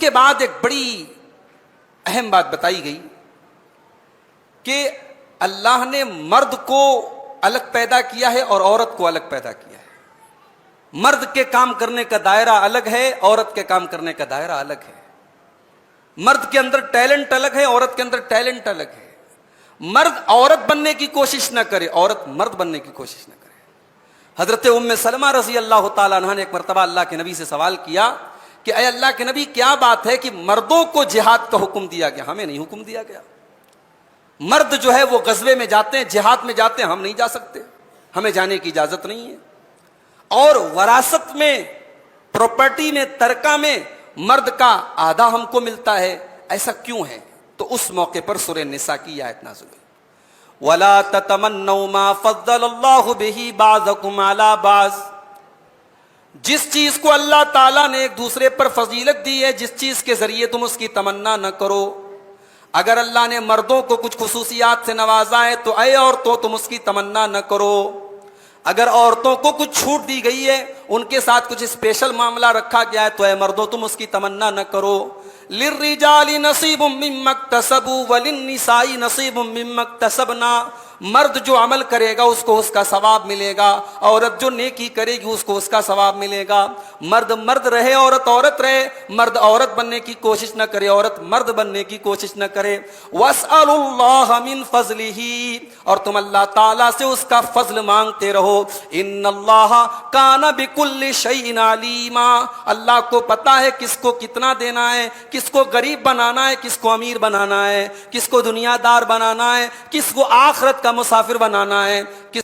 کے بعد ایک بڑی اہم بات بتائی گئی کہ اللہ نے مرد کو الگ پیدا کیا ہے اور عورت کو الگ پیدا کیا ہے. مرد کے کام کرنے کا دائرہ الگ ہے، عورت کے کام کرنے کا دائرہ الگ ہے. مرد کے اندر ٹیلنٹ الگ ہے، عورت کے اندر ٹیلنٹ الگ ہے. مرد عورت بننے کی کوشش نہ کرے، عورت مرد بننے کی کوشش نہ کرے. حضرت ام سلمہ رضی اللہ تعالیٰ عنہ نے ایک مرتبہ اللہ کے نبی سے سوال کیا کہ اے اللہ کے نبی، کیا بات ہے کہ مردوں کو جہاد کا حکم دیا گیا، ہمیں نہیں حکم دیا گیا؟ مرد جو ہے وہ غزوے میں جاتے ہیں، جہاد میں جاتے ہیں، ہم نہیں جا سکتے، ہمیں جانے کی اجازت نہیں ہے. اور وراثت میں، پراپرٹی میں، ترکہ میں مرد کا آدھا ہم کو ملتا ہے، ایسا کیوں ہے؟ تو اس موقع پر سورہ نساء کی آیت نازل ہوئی، وَلَا تَتَمَنَّوْا مَا فَضَّلَ اللَّهُ بِهِ بَعْضَكُمْ عَلَى بَعْضٍ. جس چیز کو اللہ تعالیٰ نے ایک دوسرے پر فضیلت دی ہے، جس چیز کے ذریعے تم اس کی تمنا نہ کرو. اگر اللہ نے مردوں کو کچھ خصوصیات سے نوازا ہے تو اے عورتوں تم اس کی تمنا نہ کرو. اگر عورتوں کو کچھ چھوٹ دی گئی ہے، ان کے ساتھ کچھ اسپیشل معاملہ رکھا گیا ہے، تو اے مردوں تم اس کی تمنا نہ کرو. لِلرِّجَالِ نَصِيبٌ مِّمَّا اكْتَسَبُوا وَلِلنِّسَاءِ نَصِيبٌ مِّمَّا اكْتَسَبْنَا. مرد جو عمل کرے گا اس کو اس کا ثواب ملے گا، عورت جو نیکی کرے گی اس کو اس کا ثواب ملے گا. مرد مرد رہے، عورت عورت رہے. مرد عورت بننے کی کوشش نہ کرے، عورت مرد بننے کی کوشش نہ کرے. وَاسْأَلُوا اللَّهَ مِن فَضْلِهِ. اور تم اللہ تعالیٰ سے اس کا فضل مانگتے رہو. إِنَّ اللَّهَ كَانَ بِكُلِّ شَيْءٍ عَلِيمًا. اللہ کو پتا ہے کس کو کتنا دینا ہے، کس کو غریب بنانا ہے، کس کو امیر بنانا ہے، کس کو دنیا دار بنانا ہے، کس کو آخرت کا مسافر بنانا ہے، کس